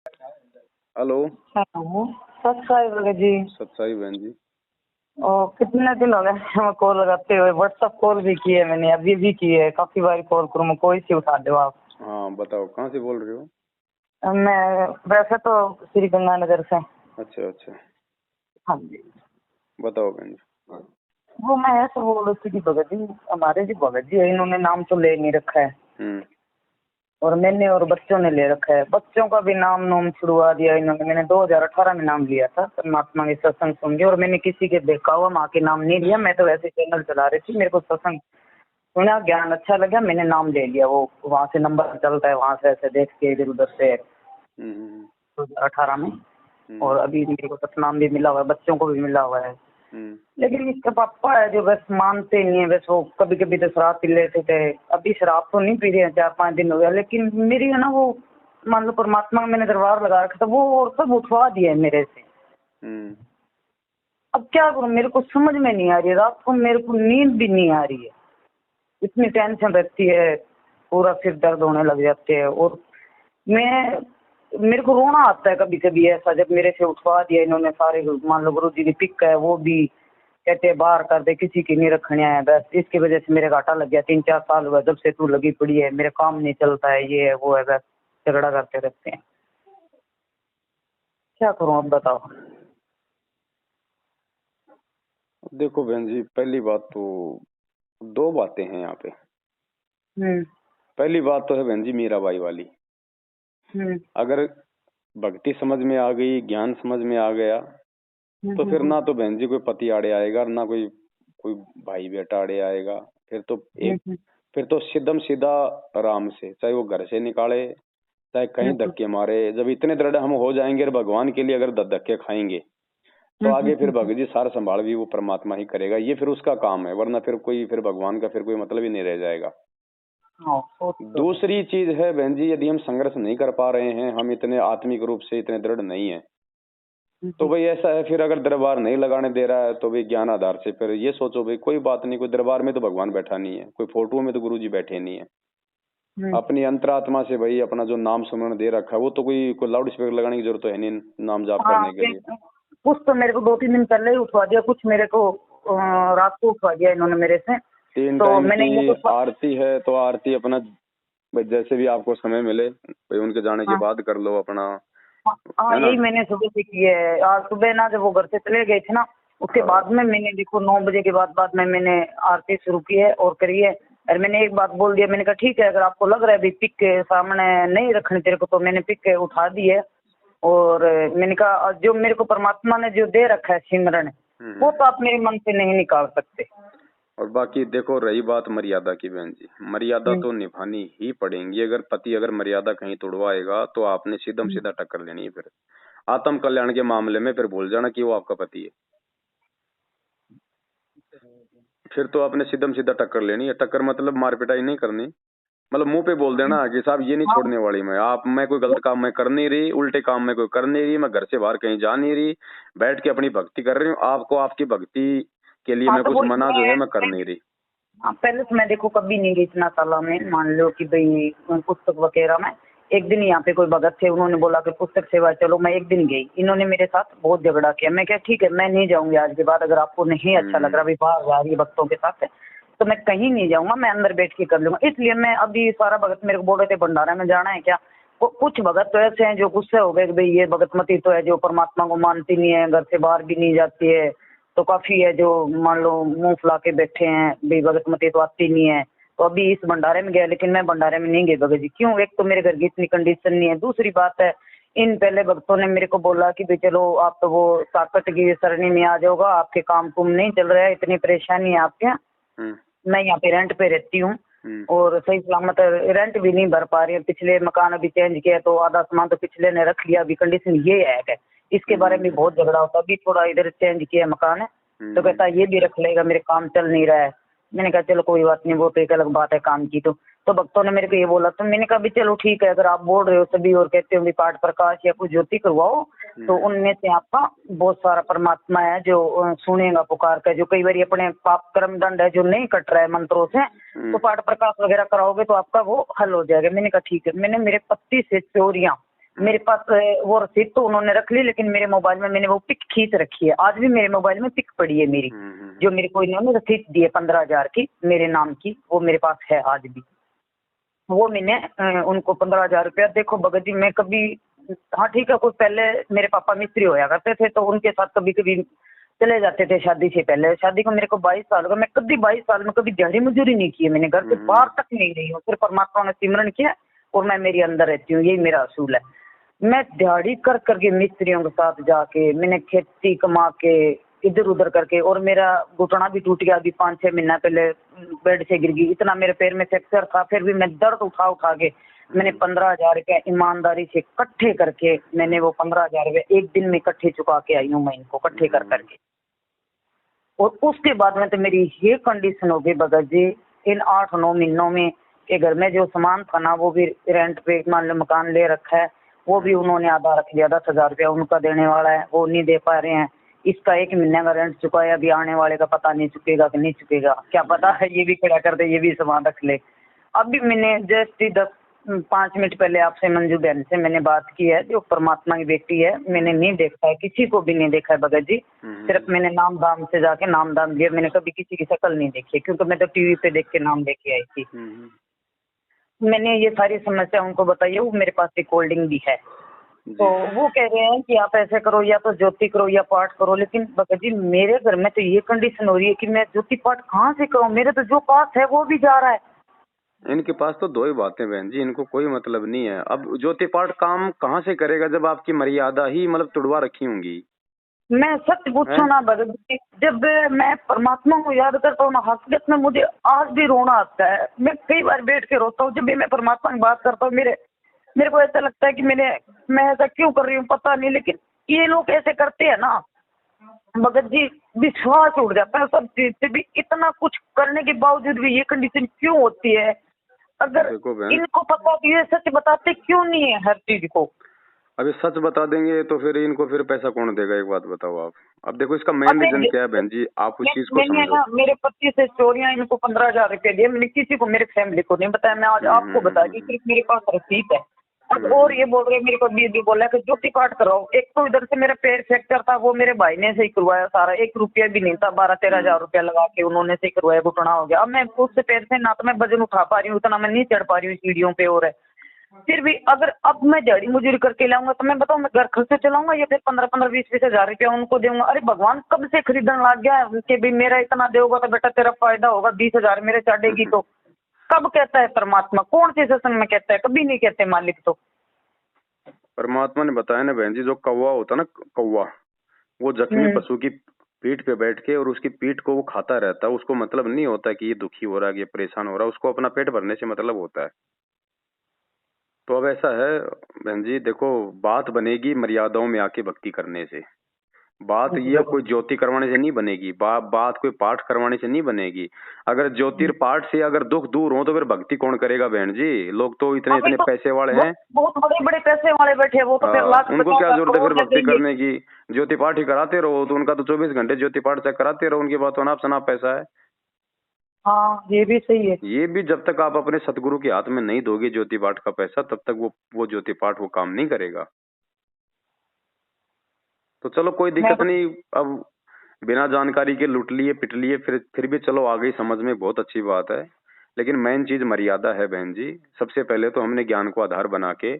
Hello. Hello. सत साई जी। सत्साई बहन जी। कितने दिन हो गए मैं कॉल लगाते हुए। व्हाट्सएप कॉल भी की है मैंने, अभी भी की है। काफी बार कॉल करूँ मैं, कोई सी उठा दो आप। हाँ बताओ, कहाँ से बोल रहे हो? मैं वैसे तो श्री गंगानगर से। अच्छा अच्छा। हाँ जी। बताओ बहन जी। वो मैं ऐसा बोल रही थी कि भगत जी, हमारे जो भगत जी है इन्होंने नाम तो ले नहीं रखा है, और मैंने और बच्चों ने ले रखा है। बच्चों का भी नाम छुड़वा दिया इन्होंने। मैंने 2018 में नाम लिया था परमात्मा के सत्संग सुन के, और मैंने किसी के देखा हुआ माँ के नाम नहीं लिया। मैं तो वैसे चैनल चला रही थी, मेरे को सत्संग सुना, ज्ञान अच्छा लगा, मैंने नाम ले लिया। वो वहाँ से नंबर चलता है, वहाँ से ऐसे देख के इधर उधर से 2018 में। और अभी मेरे को सतनाम भी मिला हुआ है, बच्चों को भी मिला हुआ है। लेकिन इसके पापा है जो बस मानते नहीं है। बस वो कभी कभी तो शराब पी लेते थे, अभी शराब तो नहीं पी रहे हैं, 4-5 दिन हो गया। लेकिन मेरी है ना वो, मान लो परमात्मा का मैंने दरबार लगा रखा था, वो और सब उठवा दिया है मेरे से। अब क्या करूँ, मेरे को समझ में नहीं आ रही है। रात को मेरे को नींद भी नहीं आ रही है, इतनी टेंशन रहती है, पूरा सिर दर्द होने लग जाते हैं। और मेरे को रोना आता है कभी कभी ऐसा, जब मेरे से उठवा दिया इन्होंने सारे। मान लो गुरु जी की पिक है, वो भी कहते हैं बाहर कर दे, किसी की नहीं रखने आए। बस इसकी वजह से मेरे घाटा लग गया। 3-4 साल हुआ जब से तू लगी पड़ी है, मेरे काम नहीं चलता है, ये है वो है, बस झगड़ा करते रहते हैं। क्या करूं अब बताओ। देखो बहन जी, पहली बात तो दो बातें हैं यहाँ पे। पहली बात तो है बहन जी मीराबाई वाली। अगर भक्ति समझ में आ गई, ज्ञान समझ में आ गया, तो फिर ना तो बहन जी कोई पति आड़े आएगा, ना कोई कोई भाई बेटा आड़े आएगा। फिर तो सीधम सीधा आराम से, चाहे वो घर से निकाले चाहे कहीं धक्के मारे। जब इतने दृढ़ हम हो जाएंगे और भगवान के लिए अगर धक्के खाएंगे, तो आगे फिर भगत जी सार संभाल भी वो परमात्मा ही करेगा। ये फिर उसका काम है, वरना फिर भगवान का फिर कोई मतलब ही नहीं रह जाएगा। दूसरी चीज है बहन जी, यदि हम संघर्ष नहीं कर पा रहे हैं, हम इतने आत्मिक रूप से इतने दृढ़ नहीं है, तो भाई ऐसा है, फिर अगर दरबार नहीं लगाने दे रहा है तो भाई ज्ञान आधार से फिर ये सोचो भाई कोई बात नहीं, कोई दरबार में तो भगवान बैठा नहीं है, कोई फोटो में तो गुरु जी बैठे नहीं है। अपनी अंतरात्मा से भाई अपना जो नाम सुमरण दे रखा है, वो तो कोई लाउड स्पीकर लगाने की जरूरत तो है नहीं नाम जाप करने के लिए। कुछ तो मेरे को 2-3 दिन पहले ही उठवा दिया, कुछ मेरे को रात को उठवा दिया इन्होंने मेरे से। 3 टाइम की आरती है, तो आरती अपना जैसे भी आपको समय मिले भाई उनके जाने के बाद कर लो अपना। हाँ यही मैंने सुबह से की है। आज सुबह ना जब वो घर से चले गए थे ना, उसके बाद में मैंने देखो 9 बजे के बाद में मैंने आरती शुरू की है और करी है। और मैंने एक बात बोल दिया, मैंने कहा ठीक है, अगर आपको लग रहा है अभी पिक के सामने नहीं रखनी तेरे को, तो मैंने पिक के उठा दी है। और मैंने कहा जो मेरे को परमात्मा ने जो दे रखा है सिमरन, वो तो आप मेरे मन से नहीं निकाल सकते। और बाकी देखो, रही बात मर्यादा की बहन जी, मर्यादा तो निभानी ही पड़ेगी। अगर पति अगर मर्यादा कहीं तोड़वाएगा तो आपने सीधम सीधा टक्कर लेनी है। फिर आत्म कल्याण के मामले में फिर भूल जाना कि वो आपका पति है। फिर तो आपने सीधम सीधा टक्कर लेनी है। टक्कर मतलब मार पिटाई नहीं करनी, मतलब मुंह पे बोल देना कि साहब ये नहीं छोड़ने वाली मैं कोई गलत काम मैं कर नहीं रही, उल्टे काम मैं कोई कर नहीं रही, मैं घर से बाहर कहीं जा नहीं रही, बैठ के अपनी भक्ति कर रही हूँ। आपको आपकी भक्ति के लिए मैं कुछ मना जो है मैं कर नहीं रही। पहले तो मैं देखो कभी नहीं गई इतना सालों में। मान लो कि भाई पुस्तक वगैरह में एक दिन यहाँ पे कोई भगत थे, उन्होंने बोला कि पुस्तक सेवा चलो, मैं एक दिन गई। इन्होंने मेरे साथ बहुत झगड़ा किया। मैं क्या ठीक है, मैं नहीं जाऊंगी आज के बाद, अगर आपको नहीं अच्छा लग रहा भाई बाहर जा रही है भक्तों के साथ, तो मैं कहीं नहीं जाऊंगा, मैं अंदर बैठ के कर लूंगा। इसलिए मैं अभी सारा भगत मेरे को बोल रहे थे भंडारा में जाना है क्या। कुछ भगत तो ऐसे हैं जो गुस्से हो गए कि भाई ये भगत मती तो है जो परमात्मा को मानती नहीं है, घर से बाहर भी नहीं जाती है। तो काफी है जो मान लो मुंह फुला के बैठे हैं, भाई भगत मती तो आती नहीं है। तो अभी इस भंडारे में गया, लेकिन मैं भंडारे में नहीं गई भगत जी। क्यों, एक तो मेरे घर की इतनी कंडीशन नहीं है, दूसरी बात है इन पहले भक्तों ने मेरे को बोला कि भाई चलो आप तो वो ताकत की सरणी में आ जाओगा, आपके काम कुम नहीं चल रहा है, इतनी परेशानी है आपके। मैं यहाँ पे रेंट पे रहती हूँ और सही सलामत रेंट भी नहीं भर पा रही है। पिछले मकान अभी चेंज किया तो आधा सामान तो पिछले ने रख लिया। अभी कंडीशन ये है, इसके बारे में बहुत झगड़ा होता। अभी थोड़ा इधर चेंज किया मकान है, तो कहता ये भी रख लेगा, मेरे काम चल नहीं रहा है। मैंने कहा चलो कोई बात नहीं, वो तो एक अलग बात है काम की। तो भक्तों ने मेरे को ये बोला, तो मैंने कहा भी चलो ठीक है, अगर आप बोल रहे हो सभी और कहते हो पाठ प्रकाश या कुछ ज्योति करवाओ, तो उनमें से आपका बहुत सारा परमात्मा है जो सुनेगा पुकार का। जो कई बार अपने पाप कर्म दंड है जो नहीं कट रहा है मंत्रों से, तो पाठ प्रकाश वगैरह कराओगे तो आपका वो हल हो जाएगा। मैंने कहा ठीक है। मैंने मेरे पति से चोरियां मेरे पास वो रसीद तो उन्होंने रख ली, लेकिन मेरे मोबाइल में मैंने वो पिक खींच रखी है। आज भी मेरे मोबाइल में पिक पड़ी है मेरी, जो मेरे को इन्होंने रसीद दी है 15,000 की मेरे नाम की, वो मेरे पास है आज भी। वो मैंने उनको 15,000 रुपया, देखो भगत जी मैं कभी, हाँ ठीक है, कोई पहले मेरे पापा मिस्त्री होया करते थे तो उनके साथ कभी कभी चले जाते थे शादी से पहले। शादी को मेरे को 22 साल का, मैं कभी 22 साल में कभी दिहाड़ी मजदूरी नहीं की है, मैंने घर से बाहर तक नहीं रही हूँ, सिर्फ परमात्मा ने सिमरन किया और मैं मेरी अंदर रहती हूँ, यही मेरा असूल है। मैं दिहाड़ी कर करके मिस्त्रियों के साथ जाके मैंने खेती कमा के इधर उधर करके, और मेरा घुटना भी टूट गया अभी 5-6 महीना पहले, बेड से गिर गई, इतना मेरे पैर में फ्रैक्चर था, फिर भी मैं दर्द उठा उठा के मैंने 15,000 रुपया ईमानदारी से इकट्ठे करके मैंने वो 15,000 रुपया एक दिन में इकट्ठे चुका के आई हूँ मैं इनको इकट्ठे कर करके। और उसके बाद में तो मेरी ये कंडीशन हो गई भगत जी इन 8-9 महीनों में कि घर में जो सामान था ना वो भी रेंट पे मान लो मकान ले रखा है, वो भी उन्होंने आधा रख लिया, 10,000 रुपया उनका देने वाला है, वो नहीं दे पा रहे हैं। इसका 1 महीने का रेंट चुकाया, अभी आने वाले का पता नहीं चुकेगा कि नहीं चुकेगा, क्या पता है ये भी खड़ा कर दे, ये भी सामान रख ले। अभी मैंने जस्ट 5 मिनट पहले आपसे मंजू बहन से मैंने बात की है, जो परमात्मा की बेटी है, मैंने नहीं देखा है, किसी को भी नहीं देखा है भगत जी, सिर्फ मैंने नाम दाम से जाके नाम दाम दिया, मैंने कभी किसी की शक्ल नहीं देखी, क्योंकि मैं तो टीवी पे देख के नाम लेके आई थी। मैंने ये सारी समस्या उनको बताई है, वो मेरे पास रिकॉर्डिंग भी है। तो वो कह रहे हैं कि आप ऐसे करो, या तो ज्योति करो या पाठ करो, लेकिन भगत जी मेरे घर में तो ये कंडीशन हो रही है कि मैं ज्योति पाठ कहाँ से करूँ, मेरे तो जो पास है वो भी जा रहा है। इनके पास तो दो ही बातें बहन जी, इनको कोई मतलब नहीं है। अब ज्योति पाठ काम कहाँ से करेगा जब आपकी मर्यादा ही मतलब तुड़वा रखी होंगी। मैं सच पूछूं ना भगत जी, जब मैं परमात्मा को याद करता हूँ ना, हकीकत में मुझे आज भी रोना आता है। मैं कई बार बैठ के रोता हूँ जब भी मैं परमात्मा की बात करता हूँ। मेरे को ऐसा लगता है कि मैं ऐसा क्यों कर रही हूँ पता नहीं, लेकिन ये लोग ऐसे करते हैं ना भगत जी, विश्वास उड़ जाता है सब चीज से भी। इतना कुछ करने के बावजूद भी ये कंडीशन क्यों होती है? अगर इनको पता कि ये सच बताते क्यों नहीं है हर चीज को? अभी सच बता देंगे तो फिर इनको फिर पैसा कौन देगा, एक बात बताओ आप। अब देखो इसका मेन रीजन क्या है बहन जी, आप उस चीज को समझो। ना मेरे पति से चोरियां इनको 15,000 रुपए दिए, मैंने किसी को, मेरे फैमिली को नहीं बताया, मैं आज आपको बता दी, सिर्फ मेरे पास रसीद है। अब और ये बोल रहे मेरे को भी बोला कि ज्योति पाठ कराओ। एक तो इधर से मेरा पैर फ्रैक्चर था, वो मेरे भाई ने से ही करवाया सारा, 1 रुपया भी नहीं था, 12-13 हजार रुपया लगा के उन्होंने से करवाया, घुटना हो गया। अब मैं उससे पैर से ना तो मैं वजन उठा पा रही हूँ, उतना मैं नहीं चढ़ पा रही हूँ सीढ़ियों पे, और फिर भी अगर अब मैं दिहाड़ी मजदूरी करके लाऊंगा तो मैं बताऊँ मैं घर खर्च से चलाऊंगा या फिर 15-15, 20-20 हजार रुपया उनको दूंगा? अरे भगवान कब से खरीदने लग गया है कि भी मेरा इतना दोगे तो बेटा तेरा फायदा होगा, 20,000 मेरे चढ़ेगी। तो कब कहता है परमात्मा? कौन से सत्संग में कहता है? कभी नहीं कहते मालिक। तो परमात्मा ने बताया ना बहन जी, जो कौवा होता ना, कौवा वो जख्मी पशु की पीठ पे बैठ के और उसकी पीठ को वो खाता रहता है, उसको मतलब नहीं होता कि ये दुखी हो रहा है, ये परेशान हो रहा है, उसको अपना पेट भरने से मतलब होता है। तो अब ऐसा है बहन जी, देखो बात बनेगी मर्यादाओं में आके भक्ति करने से। बात ये कोई ज्योति करवाने से नहीं बनेगी, बात कोई पाठ करवाने से नहीं बनेगी। अगर ज्योतिर्पाठ से अगर दुख दूर हो तो फिर भक्ति कौन करेगा बहन जी? लोग तो इतने इतने पैसे वाले हैं, बहुत बड़े बड़े पैसे वाले बैठे, वो तो फिर लाख, उनको क्या जरूरत है फिर भक्ति करने की? ज्योति पाठ ही कराते रहो, तो उनका तो 24 घंटे ज्योति पाठ से कराते रहो, उनके पास तो अनाप शनाप पैसा है। हाँ ये भी सही है। ये भी जब तक आप अपने सतगुरु के हाथ में नहीं दोगे ज्योति पाठ का पैसा, तब तक वो ज्योति पाठ वो काम नहीं करेगा। तो चलो कोई दिक्कत नहीं, अब बिना जानकारी के लूट लिए पिट लिए, फिर भी चलो आ गई समझ में, बहुत अच्छी बात है। लेकिन मेन चीज मर्यादा है बहन जी। सबसे पहले तो हमने ज्ञान को आधार बना के,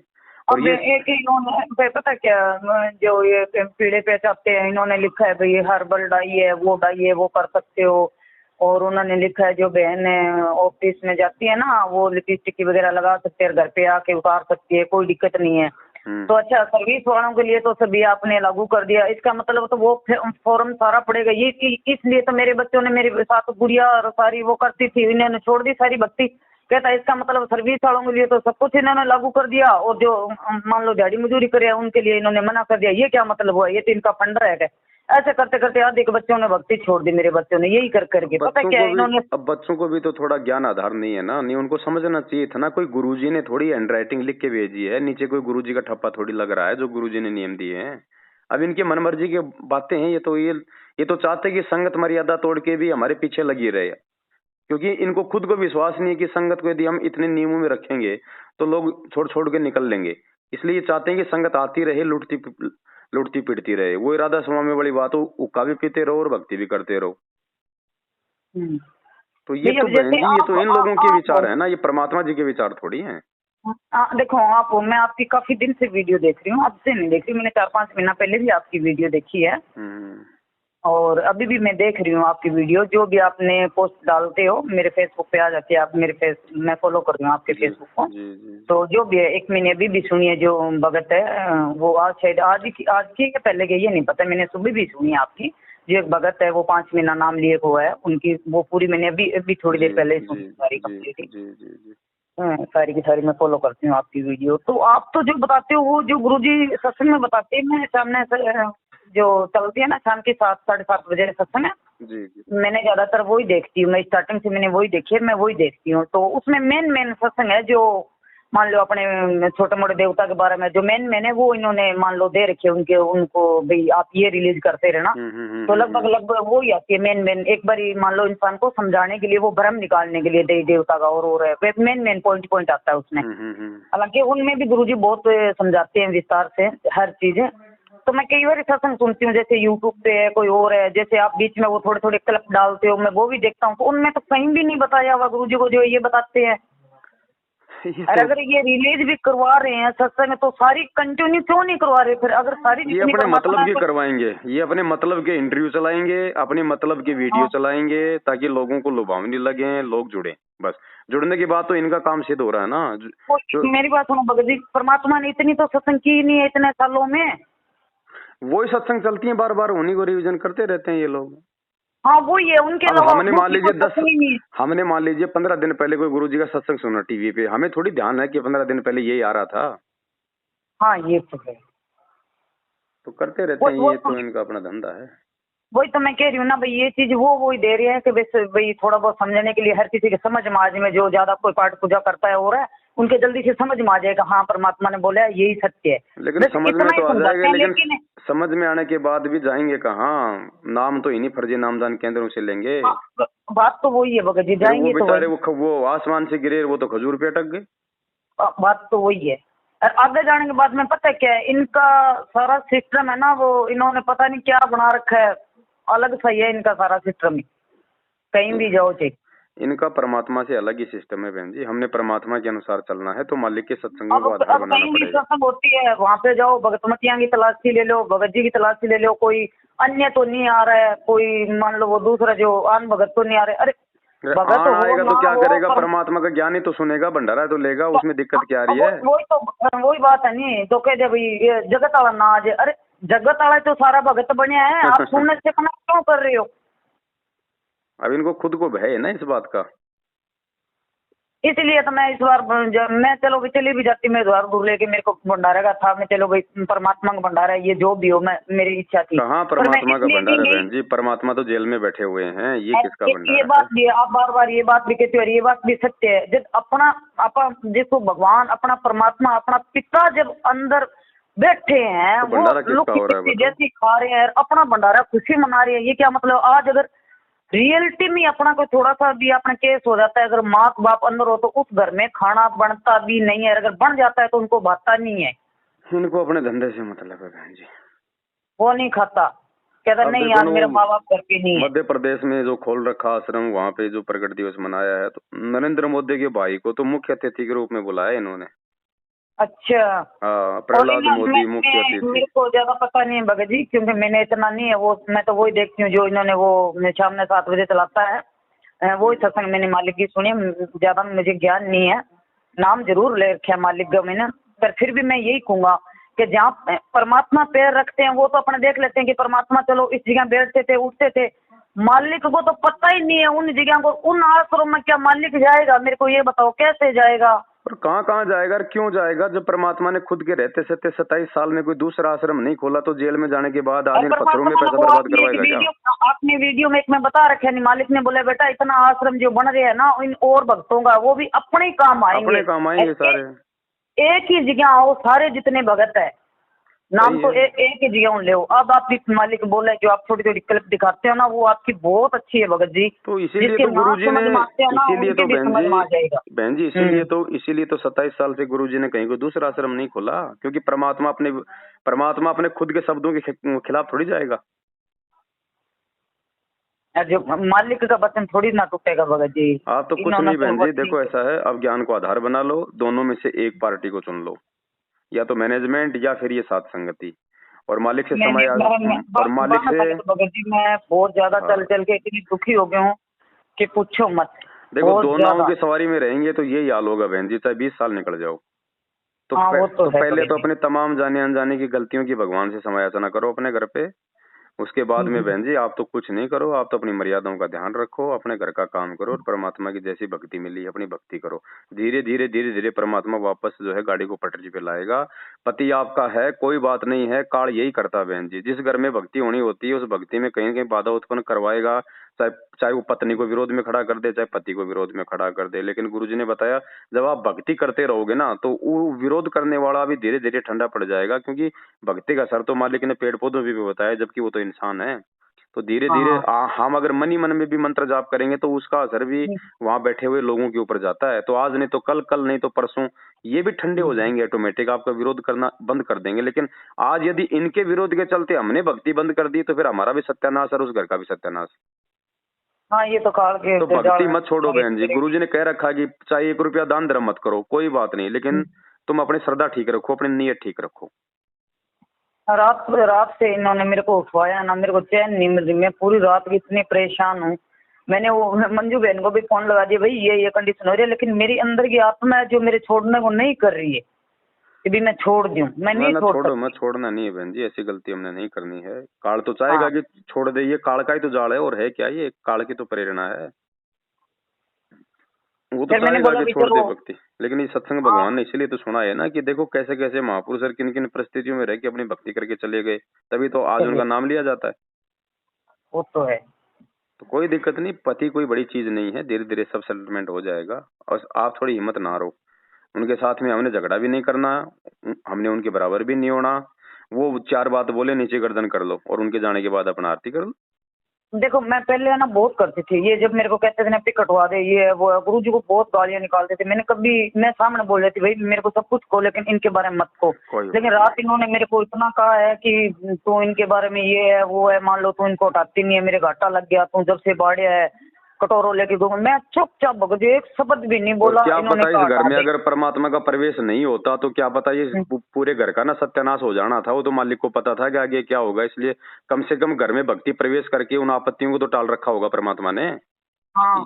और ये एक इन्होंने पता क्या, जो ये पीड़े पे चाहते हैं, इन्होंने लिखा है भाई हर्बल डाई है, वो डाई है, वो कर सकते हो। और उन्होंने लिखा है जो बहन ऑफिस में जाती है ना, वो लिपस्टिक वगैरह लगा सकते हैं, घर पे आके उतार सकती है, कोई दिक्कत नहीं है। तो अच्छा, सर्विस वालों के लिए तो सभी आपने लागू कर दिया, इसका मतलब तो वो फॉर्म सारा पड़ेगा। ये इसलिए तो मेरे बच्चों ने मेरे साथ गुड़िया और सारी वो करती थी, इन्होंने छोड़ दी सारी भक्ति। कहता है इसका मतलब सर्विस वालों के लिए तो सब कुछ इन्होंने लागू कर दिया, और जो मान लो दिहाड़ी मजदूरी करे उनके लिए इन्होंने मना कर दिया। ये क्या मतलब हुआ? ये तो इनका फंडा है। ऐसे करते करते आधे के बच्चों ने भक्ति छोड़ दी, मेरे बच्चों ने यही कर करके। पता क्या है इन्होंने, अब बच्चों को भी तो थोड़ा ज्ञान आधार नहीं है ना, नहीं उनको समझना चाहिए था ना। कोई गुरुजी ने थोड़ी हैंडराइटिंग लिख के भेजी है, नीचे कोई गुरुजी का ठप्पा थोड़ी लग रहा है जो गुरुजी ने नियम दिए हैं। अब इनकी मनमर्जी की बातें हैं, ये तो चाहते कि संगत मर्यादा तोड़ के भी हमारे पीछे लगी रहे, क्योंकि इनको खुद को विश्वास नहीं है कि संगत को यदि हम इतने नियमों में रखेंगे तो लोग छोड़ छोड़ के निकल लेंगे। इसलिए चाहते हैं कि संगत आती रहे, लुटती पिटती रहे। वो राधा स्वामी वाली बात हो, हुक्का भी पीते रहो और भक्ति भी करते रहो। तो ये तो बहन जी, ये तो इन लोगों के विचार है ना, ये परमात्मा जी के विचार थोड़ी हैं। देखो आप, मैं आपकी काफी दिन से वीडियो देख रही हूँ, अब से नहीं देख रही, मैंने 4-5 महीना पहले भी आपकी वीडियो देखी है और अभी भी मैं देख रही हूँ आपकी वीडियो। जो भी आपने पोस्ट डालते हो मेरे फेसबुक पे आ जाती है, आप मेरे मैं फॉलो कर रही हूँ आपके फेसबुक को। तो जो भी है, एक मैंने अभी भी सुनी है जो भगत है, वो आज शायद आज की या पहले की ये नहीं पता, मैंने सुबह भी सुनी है आपकी। जो एक भगत है वो 5 महीना नाम लिए हुआ है, उनकी वो पूरी मैंने अभी थोड़ी देर पहले सुनी, सारी कंप्लीट सारी की सारी मैं फॉलो करती हूँ आपकी वीडियो। तो आप तो जो बताते हो वो जो गुरुजी सत्संग में बताते हैं, मैं सामने से जो चलती है ना शाम के 7-7:30 बजे सत्संग है, मैंने ज्यादातर वही देखती हूँ, मैं स्टार्टिंग से मैंने वही देखी है, मैं वही देखती हूँ। तो उसमें मेन सत्संग है जो मान लो अपने छोटे मोटे देवता के बारे में जो मेन है वो इन्होंने मान लो दे रखे उनको भाई आप ये रिलीज करते रहना। तो लगभग वो ही आती है मेन एक बार मान लो इंसान को समझाने के लिए, वो भ्रम निकालने के लिए देवता का और है मेन पॉइंट आता है उसमें। हालांकि उनमें भी गुरुजी बहुत समझाते हैं विस्तार से हर चीज। तो मैं कई बार सत्संग सुनती हूँ, जैसे यूट्यूब पे है, कोई और है, जैसे आप बीच में वो थोड़े क्लिप डालते हो, मैं वो भी देखता हूँ। तो उनमें तो कहीं भी नहीं बताया हुआ गुरुजी को जो ये बताते हैं। और अगर ये रिलीज भी करवा रहे हैं सत्संग तो सारी कंटिन्यू क्यों नहीं करवा रहे फिर? अगर सारी ये अपने मतलब की करवाएंगे, ये अपने मतलब के इंटरव्यू चलाएंगे, अपने मतलब के वीडियो चलाएंगे ताकि लोगों को लुभावनी लगे, लोग जुड़े। बस जुड़ने के बाद तो इनका काम सिद्ध हो रहा है ना। मेरी बात सुनो भगत जी, परमात्मा ने इतनी तो सत्संग की नहीं है इतने सालों में। वही सत्संग चलती है, बार बार उन्हीं को रिविजन करते रहते हैं ये लोग। हाँ वो ये उनके अलावा हमने मान लीजिए 15 दिन पहले कोई गुरुजी का सत्संग सुना टीवी पे, हमें थोड़ी ध्यान है कि 15 दिन पहले यही आ रहा था। हाँ ये तो है, तो करते रहते हैं, ये तो इनका अपना धंधा है। वही तो मैं कह रही हूँ ना भाई, ये चीज वो ही दे रही है कि वैसे भाई थोड़ा बहुत समझने के लिए, हर किसी के समझ में आज में जो ज्यादा कोई पाठ पूजा करता है और है उनके जल्दी से समझ में आ जाएगा, हाँ परमात्मा ने बोला है यही सत्य है। लेकिन समझ में तो आ जाएगा, लेकिन समझ में आने के बाद भी जाएंगे कहाँ? नाम तो इन्हीं फर्जी नामदान केंद्रों से लेंगे। बात तो वही है भगत जी, जाएंगे तो बेचारे वो आसमान से गिरे, वो तो खजूर पे अटक गए। बात तो वही है। और आगे जाने के बाद में पता है क्या है, इनका सारा सिस्टम है ना, वो इन्होंने पता नहीं क्या बना रखा है, अलग सा ही है इनका सारा सिस्टम। कहीं भी जाओ चाहिए इनका परमात्मा से अलग ही सिस्टम है बहन जी। हमने परमात्मा के अनुसार चलना है तो मालिक के सत्संगों को आधार बनाना पड़ेगा। सत्संग होती है वहाँ पे जाओ, भगतमतियां की तलाशी ले लो, भगत जी की तलाशी ले लो, कोई अन्य तो नहीं आ रहा है, कोई मान लो वो दूसरा जो आन भगत तो नहीं आ रहे। अरे भगत आएगा तो क्या करेगा? परमात्मा का ज्ञान ही तो सुनेगा, भंडारा तो लेगा, उसमें दिक्कत क्या आ रही है? वही बात है नहीं तो कह दे भाई जगत वाला ना आ जाए। अरे जगत वाला तो सारा भगत बने है, आप सुनने से मना क्यों कर रहे हो? अब इनको खुद को भय है ना इस बात का, इसलिए तो मैं इस बार मैं चलो भी चली भी जाती, मैं द्वार दूर लेके, मेरे को भंडारे का था, मैं चलो भाई परमात्मा का भंडारा है ये जो भी हो, मैं मेरी इच्छा थी। कहाँ परमात्मा का भंडारा बहन जी? परमात्मा तो जेल में बैठे हुए हैं, ये किसका भंडारा? ये बात भी आप बार ये बात भी कहते हो, ये बात भी सत्य है। जब अपना देखो भगवान अपना परमात्मा अपना पिता जब अंदर बैठे हैं, वो लोग जैसी खा रहे हैं, अपना भंडारा खुशी मना रहे हैं, ये क्या मतलब? आज अगर रियलिटी में अपना कोई थोड़ा सा भी अपना केस हो जाता है, अगर माँ बाप अंदर हो तो उस घर में खाना बनता भी नहीं है, अगर बन जाता है तो उनको भाता नहीं है। इनको अपने धंधे से मतलब है बहन जी, वो नहीं खाता, कहता नहीं यार मेरे माँ बाप घर पे नहीं है। मध्य प्रदेश में जो खोल रखा आश्रम, वहाँ पे जो प्रगट दिवस मनाया है, तो नरेंद्र मोदी के भाई को तो मुख्य अतिथि के रूप में बुलाया इन्होंने। अच्छा, प्रहलाद मोदी मुख्य अतिथि। मेरे को ज्यादा पता नहीं है भगत जी, क्योंकि मैंने इतना नहीं है वो, मैं तो वही देखती हूँ जो इन्होंने वो शाम में 7 बजे चलाता है, वही सत्संग मैंने मालिक की सुनी, ज्यादा मुझे ज्ञान नहीं है। नाम जरूर ले रखा है मालिक का मैंने, पर फिर भी मैं यही कहूंगा कि जहाँ परमात्मा पैर रखते हैं वो तो अपने देख लेते हैं कि परमात्मा चलो इस जगह बैठते थे उठते थे, मालिक को तो पता ही नहीं है उन जगह को, उन आश्रम में क्या मालिक जाएगा? मेरे को ये बताओ कैसे जाएगा? और कहाँ जाएगा और क्यों जाएगा? जब परमात्मा ने खुद के रहते 27 साल में कोई दूसरा आश्रम नहीं खोला तो जेल में जाने के बाद आदमी पत्थरों में पैसा बर्बाद करवाएगा क्या? आपने वीडियो में एक में बता रखे है, मालिक ने बोला बेटा इतना आश्रम जो बन रहे हैं ना इन और भक्तों का, वो भी अपने काम आएंगे, सारे एक ही जगह आओ सारे जितने भगत है, नाम तो एक ही जगह ले। अब आप इस मालिक बोले जो आप छोटी छोटी क्लिप दिखाते हो ना, वो आपकी बहुत अच्छी है भगत जी। तो इसीलिए तो गुरुजी ने, इसीलिए तो बहन जी इसीलिए तो 27 साल से गुरुजी ने कहीं कोई दूसरा आश्रम नहीं खोला, क्योंकि परमात्मा अपने खुद के शब्दों के खिलाफ थोड़ी जाएगा। जो मालिक का वचन थोड़ी ना टूटेगा भगत जी। आप तो कुछ नहीं बहन जी, देखो ऐसा है, अब ज्ञान को आधार बना लो, दोनों में से एक पार्टी को चुन लो, या तो मैनेजमेंट या फिर ये साथ संगति, और मालिक से समय और मालिक से। भगत जी मैं बहुत ज्यादा चल के इतनी दुखी हो गया हूँ कि पूछो मत। देखो दो नावों की सवारी में रहेंगे तो यही हाल होगा बहन जी, चाहे 20 साल निकल जाओ। तो पहले तो अपने तमाम जाने अनजाने की गलतियों की भगवान से समायाचना करो अपने घर पे। उसके बाद में बहन जी आप तो कुछ नहीं करो, आप तो अपनी मर्यादाओं का ध्यान रखो, अपने घर का काम करो और परमात्मा की जैसी भक्ति मिली अपनी भक्ति करो। धीरे धीरे परमात्मा वापस जो है गाड़ी को पटरी पे लाएगा। पति आपका है, कोई बात नहीं है, काल यही करता है बहन जी। जिस घर में भक्ति होनी होती है उस भक्ति में कहीं कहीं बाधा उत्पन्न करवाएगा, चाहे वो पत्नी को विरोध में खड़ा कर दे, चाहे पति को विरोध में खड़ा कर दे। लेकिन गुरुजी ने बताया जब आप भक्ति करते रहोगे ना तो वो विरोध करने वाला भी धीरे धीरे ठंडा पड़ जाएगा, क्योंकि भक्ति का असर तो मालिक ने पेड़ पौधों भी बताया, जबकि वो तो इंसान है। तो धीरे धीरे हम अगर मन ही मन में भी मंत्र जाप करेंगे तो उसका असर भी वहां बैठे हुए लोगों के ऊपर जाता है। तो आज नहीं तो कल, कल नहीं तो परसों ये भी ठंडे हो जाएंगे ऑटोमेटिक, आपका विरोध करना बंद कर देंगे। लेकिन आज यदि इनके विरोध के चलते हमने भक्ति बंद कर दी तो फिर हमारा भी सत्यानाश और उस घर का भी सत्यानाश। हाँ ये तो काल के तो भक्ति मत छोड़ो बहन जी। गुरुजी ने कह रखा कि चाहे 1 रुपया दान धर्म मत करो, कोई बात नहीं, लेकिन तुम अपनी श्रद्धा ठीक रखो, अपनी नीयत ठीक रखो। रात से इन्होंने मेरे को उठवाया ना, मेरे को चैन नहीं मिल रही, मैं पूरी रात की इतनी परेशान हूँ। मैंने वो मंजू बहन को भी फोन लगा दिया, भाई ये कंडीशन हो रही है, लेकिन मेरी अंदर की आत्मा है जो मेरे छोड़ने को नहीं कर रही है कि भी मैं छोड़ दूं। मैं नहीं छोड़ छोड़ो मत, छोड़ना नहीं है बहन जी, ऐसी गलती हमने नहीं करनी है। काल तो चाहेगा कि छोड़ दे, ये काल का ही तो जाल है और है क्या, ये काल की तो प्रेरणा है। वो तो चाहेगा कि छोड़ दे भक्ति, लेकिन ये सत्संग भगवान ने इसीलिए तो सुना है ना कि देखो कैसे कैसे महापुरुष और किन किन परिस्थितियों में रह के अपनी भक्ति करके चले गए, तभी तो आज उनका नाम लिया जाता है। वो तो है। तो कोई दिक्कत नहीं, पति कोई बड़ी चीज नहीं है, धीरे धीरे सब सेटलमेंट हो जाएगा। और आप थोड़ी हिम्मत ना हारो, उनके साथ में हमने झगड़ा भी नहीं करना, हमने उनके बराबर भी नहीं होना। वो 4 बात बोले नीचे गर्दन कर लो और उनके जाने के बाद अपना आरती कर लो। देखो मैं पहले ना बहुत करती थी, ये जब मेरे को कहते थे ना पिक कटवा दे, ये वो गुरु जी को बहुत गालियां निकालते थे। मैं सामने बोल रही थी भाई मेरे को सब कुछ को, लेकिन इनके बारे में मत को। लेकिन रात इन्होंने मेरे को इतना कहा है कि तू इनके बारे में ये है वो है, मान लो तू इनको उठाती नहीं है, मेरे घाटा लग गया, तू जब से बाढ़ है कटोरों लेके घूम। मैं चुपचाप भगत जी एक शब्द भी नहीं बोला। क्या पता इस घर में अगर परमात्मा का प्रवेश नहीं होता तो क्या पता ये पूरे घर का ना सत्यानाश हो जाना था। वो तो मालिक को पता था कि आगे क्या होगा, इसलिए कम से कम घर में भक्ति प्रवेश करके उन आपत्तियों को तो टाल रखा होगा परमात्मा ने। हाँ